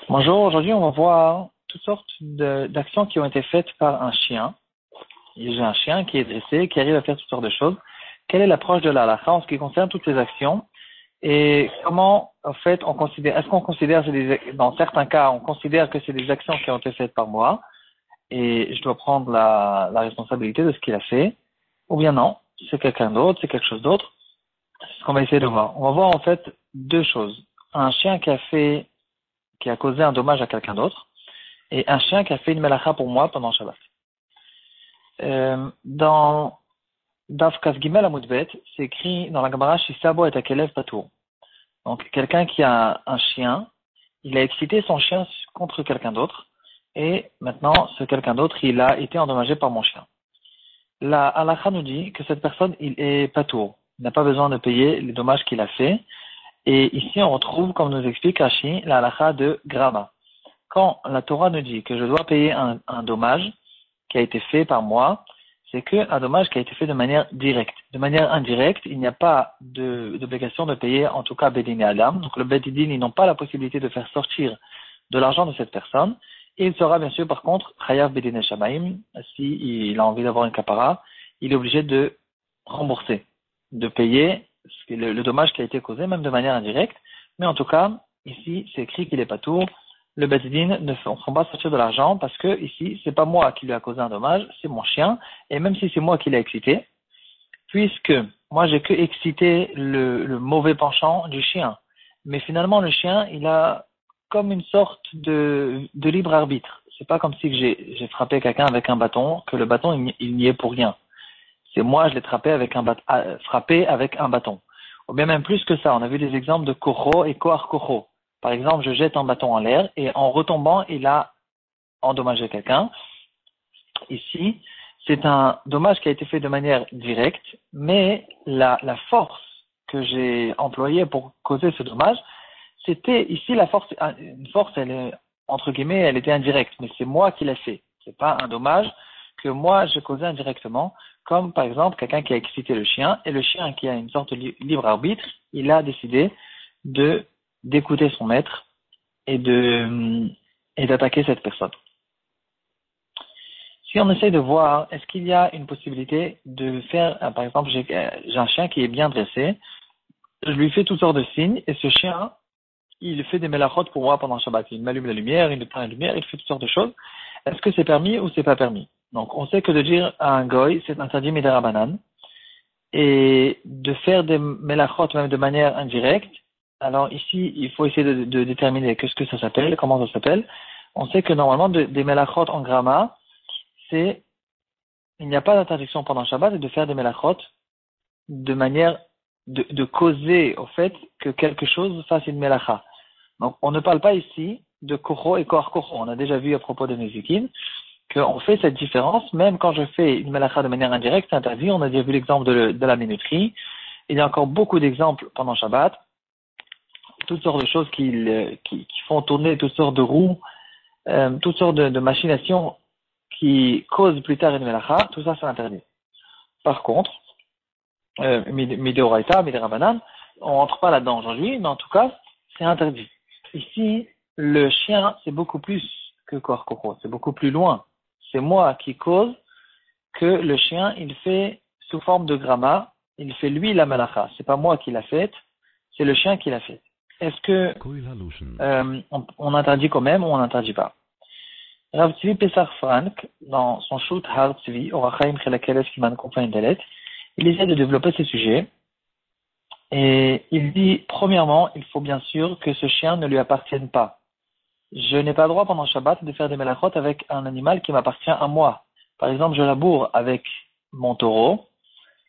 Bonjour, aujourd'hui on va voir toutes sortes d'actions qui ont été faites par un chien. J'ai un chien qui est dressé, qui arrive à faire toutes sortes de choses. Quelle est l'approche de la halakha en ce qui concerne toutes ces actions? Et comment, en fait, est-ce qu'on considère, dans certains cas, on considère que c'est des actions qui ont été faites par moi et je dois prendre la responsabilité de ce qu'il a fait, ou bien non, c'est quelqu'un d'autre, c'est quelque chose d'autre. C'est ce qu'on va essayer de voir. On va voir en fait deux choses. Un chien qui a causé un dommage à quelqu'un d'autre, et un chien qui a fait une melacha pour moi pendant Shabbat. Dans Daf Kaf Gimel Amudbet, c'est écrit dans la Gemara Shisabo et Akelev Patour. Donc quelqu'un qui a un chien, il a excité son chien contre quelqu'un d'autre, et maintenant ce quelqu'un d'autre, il a été endommagé par mon chien. La halakha nous dit que cette personne, il est patour. Il n'a pas besoin de payer les dommages qu'il a fait. Et ici, on retrouve, comme nous explique Rashi, la halakha de Grama. Quand la Torah nous dit que je dois payer un dommage qui a été fait par moi, c'est un dommage qui a été fait de manière directe. De manière indirecte, il n'y a pas d'obligation de payer, en tout cas, Bedin et Adam. Donc le Bedin, ils n'ont pas la possibilité de faire sortir de l'argent de cette personne. Et il sera bien sûr, par contre, Chayav Bedin et Shamaim, s'il a envie d'avoir une kapara, il est obligé de rembourser, de payer le dommage qui a été causé, même de manière indirecte. Mais en tout cas, ici, c'est écrit qu'il est pas tout. Le Bedin ne font pas sortir de l'argent parce que ici, c'est pas moi qui lui a causé un dommage, c'est mon chien. Et même si c'est moi qui l'ai excité, puisque moi j'ai que excité le mauvais penchant du chien. Mais finalement, le chien, il a comme une sorte de libre arbitre. C'est pas comme si j'ai frappé quelqu'un avec un bâton, que le bâton, il n'y est pour rien. C'est moi, je l'ai frappé avec un bâton. Ou bien même plus que ça, on a vu des exemples de kocho et kohar kocho. Par exemple, je jette un bâton en l'air et en retombant, il a endommagé quelqu'un. Ici, c'est un dommage qui a été fait de manière directe, mais la force que j'ai employée pour causer ce dommage, c'était ici une force, elle est, entre guillemets, elle était indirecte, mais c'est moi qui l'ai fait. C'est pas un dommage que moi j'ai causé indirectement, comme par exemple quelqu'un qui a excité le chien, et le chien qui a une sorte de libre arbitre, il a décidé d'écouter son maître et d'attaquer cette personne. Si on essaie de voir, est-ce qu'il y a une possibilité de faire, par exemple, j'ai un chien qui est bien dressé, je lui fais toutes sortes de signes, et ce chien, il fait des melachot pour moi pendant Shabbat. Il m'allume la lumière, il éteint la lumière, il fait toutes sortes de choses. Est-ce que c'est permis ou c'est pas permis? Donc, on sait que de dire à un goy, c'est interdit midera banane, et de faire des melachot même de manière indirecte. Alors ici, il faut essayer de déterminer qu'est-ce que ça s'appelle, comment ça s'appelle. On sait que normalement, des melachot en gramma, il n'y a pas d'interdiction pendant Shabbat de faire des melachot de manière de causer au fait que quelque chose fasse une melacha. Donc, on ne parle pas ici de kocho et kohar kocho. On a déjà vu à propos de Nezikin qu'on fait cette différence, même quand je fais une melacha de manière indirecte, c'est interdit. On a déjà vu l'exemple de la minuterie. Il y a encore beaucoup d'exemples pendant Shabbat. Toutes sortes de choses qui font tourner toutes sortes de roues, toutes sortes de machinations qui causent plus tard une melacha. Tout ça, c'est interdit. Par contre, Mideoraita, Miderabanan, on rentre pas là-dedans aujourd'hui, mais en tout cas, c'est interdit. Ici, le chien, c'est beaucoup plus que kohar kocho, c'est beaucoup plus loin. C'est moi qui cause que le chien, il fait sous forme de gramma, il fait lui la malacha. C'est pas moi qui l'a faite, c'est le chien qui l'a faite. Est-ce que on interdit quand même ou on n'interdit pas? Rav Tzvi Pesach Frank, dans son shoot Har Tzvi, Orachaim Chelakeles Siman Compagnie Dalet, il essaie de développer ce sujet. Et il dit, premièrement, il faut bien sûr que ce chien ne lui appartienne pas. Je n'ai pas le droit pendant Shabbat de faire des melachot avec un animal qui m'appartient à moi. Par exemple, je laboure avec mon taureau.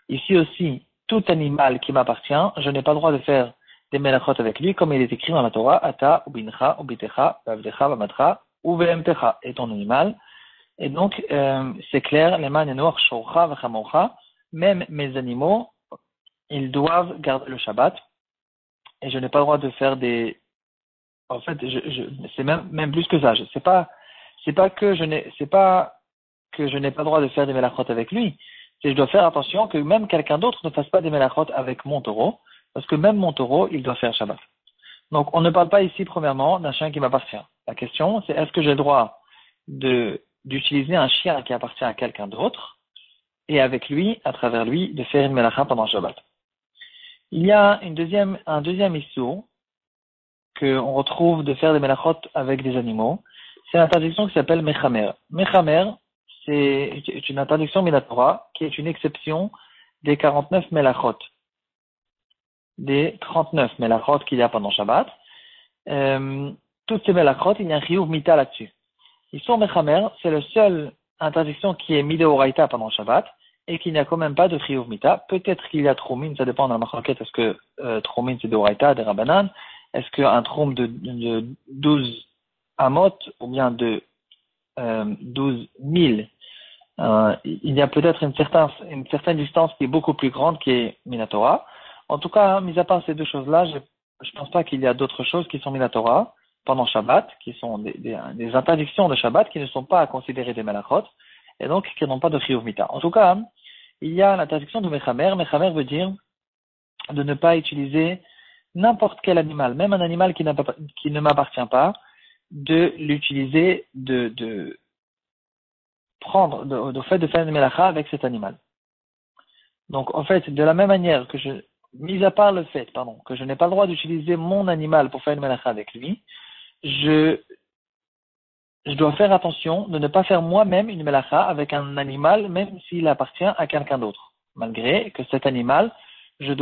Ici aussi, tout animal qui m'appartient, je n'ai pas le droit de faire des melachot avec lui, comme il est écrit dans la Torah, Ata, Ubincha, Ubitecha, Bavdecha, Bamatra, Uvemtecha est ton animal. Et donc, c'est clair, les manenoch, Shorcha, Vachamocha, même mes animaux, ils doivent garder le Shabbat, et je n'ai pas le droit de faire des, en fait, c'est même plus que ça. C'est pas que je n'ai pas le droit de faire des melachot avec lui. C'est que je dois faire attention que même quelqu'un d'autre ne fasse pas des melachot avec mon taureau, parce que même mon taureau, il doit faire Shabbat. Donc, on ne parle pas ici, premièrement, d'un chien qui m'appartient. La question, c'est est-ce que j'ai le droit d'utiliser un chien qui appartient à quelqu'un d'autre et avec lui, à travers lui, de faire une melacha pendant Shabbat. Il y a un deuxième issue qu'on retrouve de faire des melachot avec des animaux. C'est l'interdiction qui s'appelle mechamer. Mechamer, c'est une interdiction minatora qui est une exception des 49 melachot, des 39 melachot qu'il y a pendant Shabbat. Toutes ces melachot, il y a un chiyuv mita là-dessus. Ils sont mechamer, c'est le seul interdiction qui est mideoraita pendant Shabbat et qu'il n'y a quand même pas de chiyuv mita. Peut-être qu'il y a troumine, ça dépend de la marquette, est-ce que troumine c'est deoraita, des rabanan, est-ce qu'un troum de 12 amot ou bien de 12 000, il y a peut-être une certaine distance qui est beaucoup plus grande qui est minatora. En tout cas, mis à part ces deux choses-là, je ne pense pas qu'il y a d'autres choses qui sont minatora pendant Shabbat, qui sont des interdictions de Shabbat qui ne sont pas considérées des melachot et donc qui n'ont pas de chiyuv mita. En tout cas, il y a l'interdiction de mechamer. Mechamer veut dire de ne pas utiliser n'importe quel animal, même un animal qui ne m'appartient pas, de l'utiliser, de fait de faire une melacha avec cet animal. Donc, en fait, de la même manière que mis à part le fait, que je n'ai pas le droit d'utiliser mon animal pour faire une melacha avec lui, je dois faire attention de ne pas faire moi-même une melacha avec un animal, même s'il appartient à quelqu'un d'autre. Malgré que cet animal, je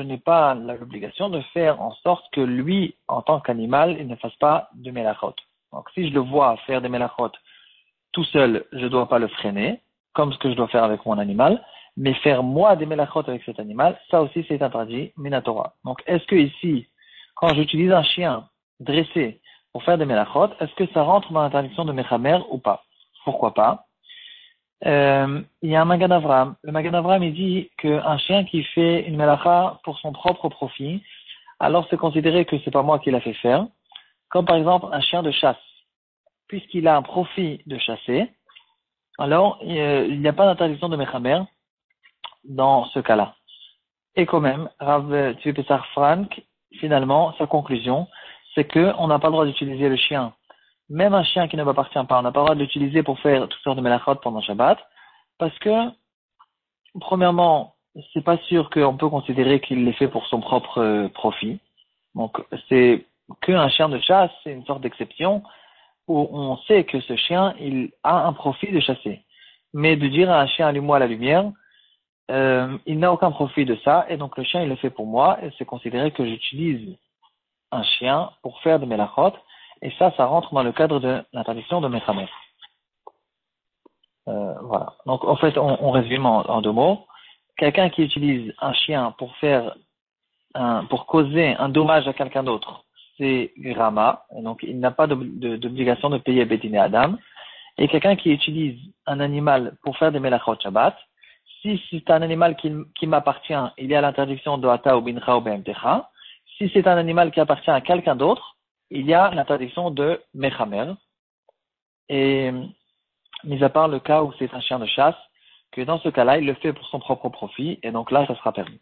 n'ai pas l'obligation de faire en sorte que lui, en tant qu'animal, il ne fasse pas de melachot. Donc, si je le vois faire des melachot tout seul, je ne dois pas le freiner, comme ce que je dois faire avec mon animal, mais faire moi des melachot avec cet animal, ça aussi c'est interdit, minatora. Donc, est-ce que ici, quand j'utilise un chien dressé pour faire des melachot, est-ce que ça rentre dans l'interdiction de mechamer ou pas? Pourquoi pas? Il y a un Magan Avraham. Le Magan Avraham, il dit qu'un chien qui fait une melacha pour son propre profit, alors c'est considéré que c'est pas moi qui l'a fait faire. Comme par exemple un chien de chasse. Puisqu'il a un profit de chasser, alors il n'y a pas d'interdiction de mechamer dans ce cas-là. Et quand même, Rav Tzvi Pessar Frank, finalement, sa conclusion, c'est qu'on n'a pas le droit d'utiliser le chien. Même un chien qui ne m'appartient pas, on n'a pas le droit de l'utiliser pour faire toutes sortes de melachot pendant Shabbat, parce que, premièrement, c'est pas sûr qu'on peut considérer qu'il l'ait fait pour son propre profit. Donc, c'est qu'un chien de chasse, c'est une sorte d'exception où on sait que ce chien, il a un profit de chasser. Mais de dire à un chien, allume-moi la lumière, il n'a aucun profit de ça, et donc le chien, il le fait pour moi, et c'est considéré que j'utilise un chien pour faire de melachot, et ça rentre dans le cadre de l'interdiction de mechamer. Voilà. Donc, en fait, on résume en deux mots. Quelqu'un qui utilise un chien pour causer un dommage à quelqu'un d'autre, c'est Rama, et donc il n'a pas d'obligation de payer Bédine Adam. Et quelqu'un qui utilise un animal pour faire des melachot Shabbat, si c'est un animal qui m'appartient, il y a l'interdiction de Hata ou Bincha ou Behemtecha. Si c'est un animal qui appartient à quelqu'un d'autre, il y a l'interdiction de Mechamer. Et, mis à part le cas où c'est un chien de chasse, que dans ce cas-là, il le fait pour son propre profit, et donc là, ça sera permis.